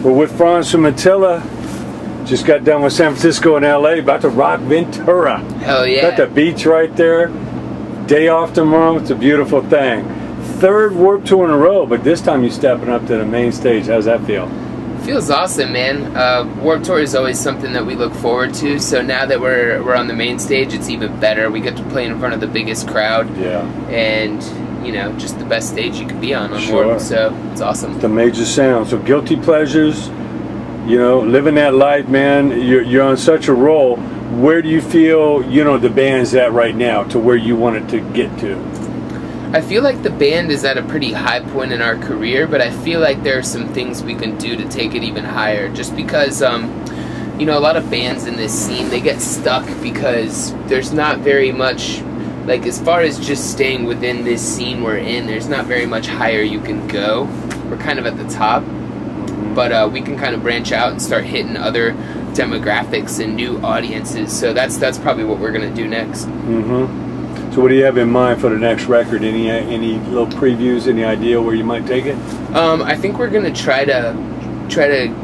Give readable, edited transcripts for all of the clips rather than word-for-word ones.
We're with Fronz from ATTILA. Just got done with San Francisco and LA, about to rock Ventura. Hell yeah. Got the beach right there. Day off tomorrow, it's a beautiful thing. Third Warped Tour in a row, but this time you're stepping up to the main stage. How's that feel? Feels awesome, man. Warped Tour is always something that we look forward to, so now that we're on the main stage, it's even better. We get to play in front of the biggest crowd. Yeah. And, you know, just the best stage you could be on Warped, so it's awesome. It's the major sound. So guilty pleasures, you know, living that life, man. You're on such a roll. Where do you feel, you know, the band's at right now to where you want it to get to? I feel like the band is at a pretty high point in our career, but I feel like there are some things we can do to take it even higher. Just because, you know, a lot of bands in this scene, they get stuck because there's not very much, like, as far as just staying within this scene we're in, there's not very much higher you can go. We're kind of at the top, but we can kind of branch out and start hitting other demographics and new audiences. So that's probably what we're gonna do next. So what do you have in mind for the next record? Any little previews? Any idea where you might take it? I think we're gonna try to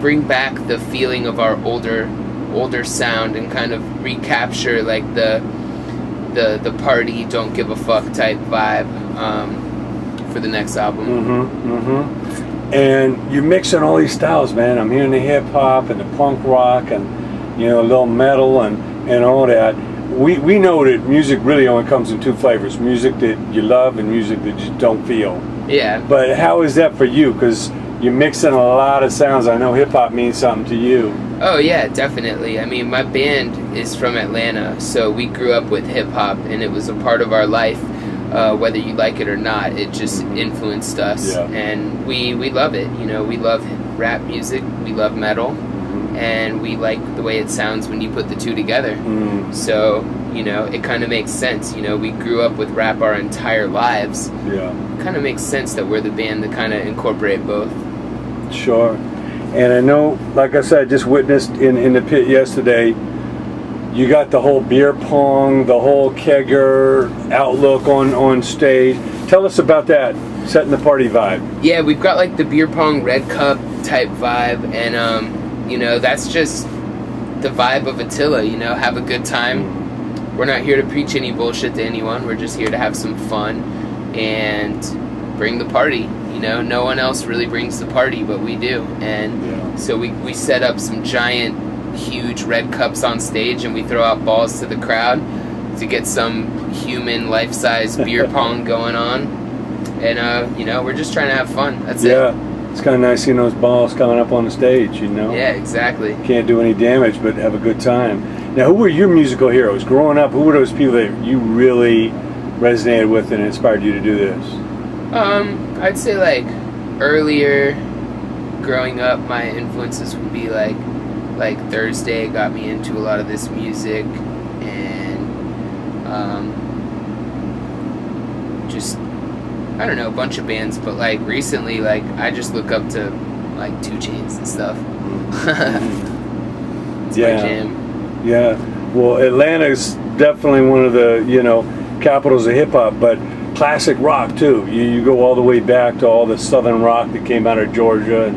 bring back the feeling of our older sound and kind of recapture like the party, don't give a fuck type vibe for the next album. And you're mixing all these styles, man. I'm hearing the hip hop and the punk rock and, you know, a little metal and all that. We know that music really only comes in two flavors: music that you love and music that you don't feel. Yeah. But how is that for you? Because you're mixing a lot of sounds. I know hip hop means something to you. Oh yeah, definitely. I mean, my band is from Atlanta, so we grew up with hip hop, and it was a part of our life. Whether you like it or not, it just influenced us, and we love it. You know, we love rap music, we love metal, and we like the way it sounds when you put the two together. So, you know, it kind of makes sense. You know, we grew up with rap our entire lives. Yeah. It kind of makes sense that we're the band that kind of incorporate both. Sure. And I know, like I said, I just witnessed in the pit yesterday, you got the whole beer pong, the whole kegger outlook on stage. Tell us about that, setting the party vibe. Yeah, we've got like the beer pong red cup type vibe, and you know, that's just the vibe of ATTILA. You know, have a good time. We're not here to preach any bullshit to anyone. We're just here to have some fun and bring the party. You know, no one else really brings the party, but we do. And so we set up some giant, huge red cups on stage, and we throw out balls to the crowd to get some human life-size beer pong going on. And you know, we're just trying to have fun. That's it. Yeah, it's kind of nice seeing those balls coming up on the stage, you know. Yeah, exactly. Can't do any damage, but have a good time. Now, who were your musical heroes growing up? Who were those people that you really resonated with and inspired you to do this? I'd say like earlier growing up, my influences would be like Thursday got me into a lot of this music, and just, I don't know, a bunch of bands, but like recently, like I just look up to like 2 Chainz and stuff. It's my jam. Yeah, well, Atlanta's definitely one of the, you know, capitals of hip hop, but classic rock too. You go all the way back to all the southern rock that came out of Georgia and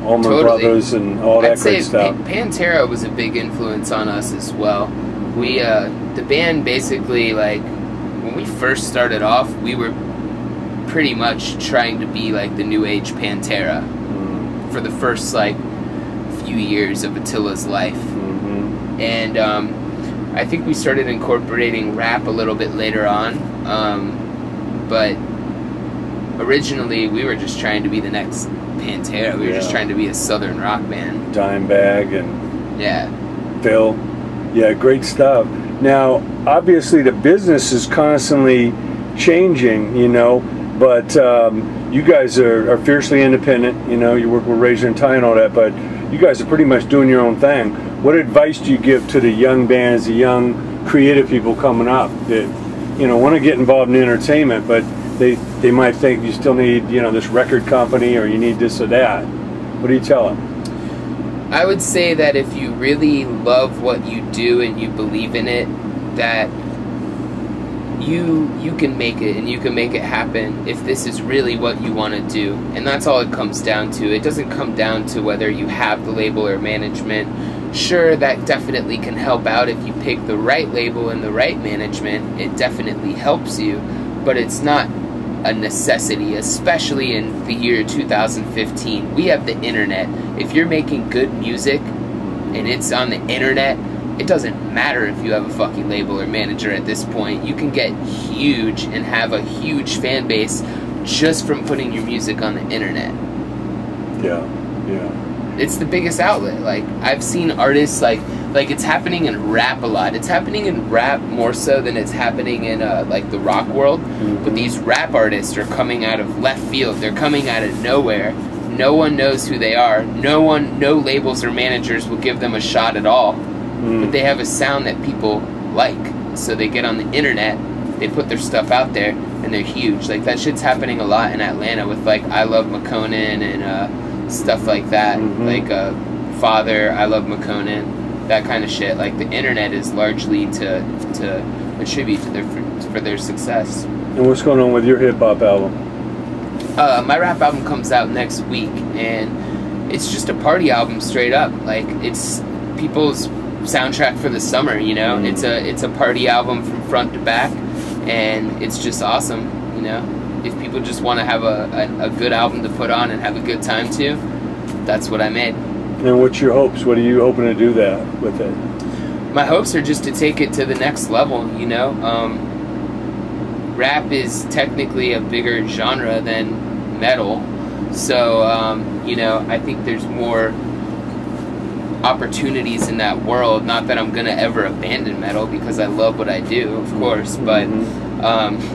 Allman Brothers and all that great stuff. Pantera was a big influence on us as well. We, the band basically, like, when we first started off, we were pretty much trying to be like the new age Pantera for the first, like, few years of ATTILA's life. And I think we started incorporating rap a little bit later on, but originally we were just trying to be the next Pantera. We were just trying to be a southern rock band. Dimebag and Phil. Yeah, great stuff. Now, obviously the business is constantly changing, you know, but you guys are fiercely independent. You know, you work with Razor and Tie and all that, but you guys are pretty much doing your own thing. What advice do you give to the young bands, the young creative people coming up that, you know, want to get involved in entertainment, but they might think you still need, you know, this record company or you need this or that? What do you tell them? I would say that if you really love what you do and you believe in it, that you can make it, and you can make it happen if this is really what you want to do. And that's all it comes down to. It doesn't come down to whether you have the label or management. Sure, that definitely can help out if you pick the right label and the right management. It definitely helps you, but it's not a necessity, especially in the year 2015. We have the internet. If you're making good music and it's on the internet, it doesn't matter if you have a fucking label or manager at this point. You can get huge and have a huge fan base just from putting your music on the internet. Yeah. It's the biggest outlet. Like, I've seen artists, like it's happening in rap a lot. It's happening in rap more so than it's happening in like the rock world. But these rap artists are coming out of left field. They're coming out of nowhere. No one knows who they are. No labels or managers will give them a shot at all. But they have a sound that people like. So they get on the internet, they put their stuff out there, and they're huge. Like, that shit's happening a lot in Atlanta with, like, I Love McConan and stuff like that. Like, Father, I Love McConan, that kind of shit. Like, the internet is largely to attribute to for their success. And what's going on with your hip-hop album? My rap album comes out next week, and it's just a party album straight up. Like, it's people's soundtrack for the summer, you know. It's a party album from front to back, and it's just awesome, you know. If people just want to have a good album to put on and have a good time to, that's what I made. And what's your hopes? What are you hoping to do that with it? My hopes are just to take it to the next level, you know. Rap is technically a bigger genre than metal, so you know, I think there's more opportunities in that world. Not that I'm gonna ever abandon metal, because I love what I do, of course, but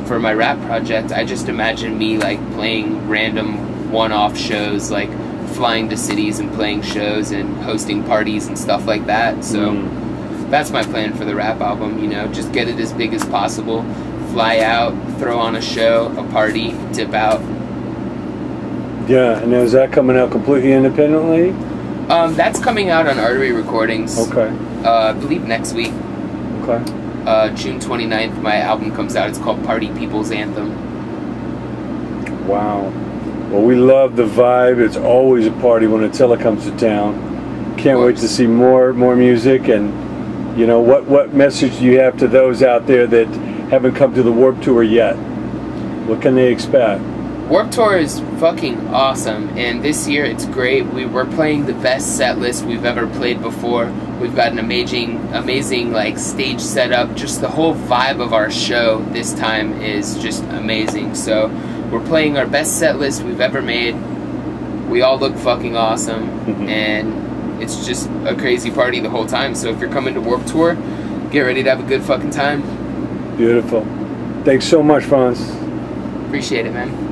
for my rap project, I just imagine me like playing random one-off shows, like flying to cities and playing shows and hosting parties and stuff like that. So that's my plan for the rap album, you know, just get it as big as possible, fly out, throw on a show, a party, dip out. Yeah, and is that coming out completely independently? That's coming out on Artery Recordings. Okay. I believe next week. Okay. June 29th, my album comes out. It's called Party People's Anthem. Wow. Well, we love the vibe. It's always a party when ATTILA comes to town. Can't wait to see more music. And, you know, what message do you have to those out there that haven't come to the Warped Tour yet? What can they expect? Warped Tour is fucking awesome, and this year it's great. We're playing the best set list we've ever played before. We've got an amazing like stage setup. Just the whole vibe of our show this time is just amazing. So we're playing our best set list we've ever made. We all look fucking awesome, and it's just a crazy party the whole time. So if you're coming to Warped Tour, get ready to have a good fucking time. Beautiful. Thanks so much, Fronz. Appreciate it, man.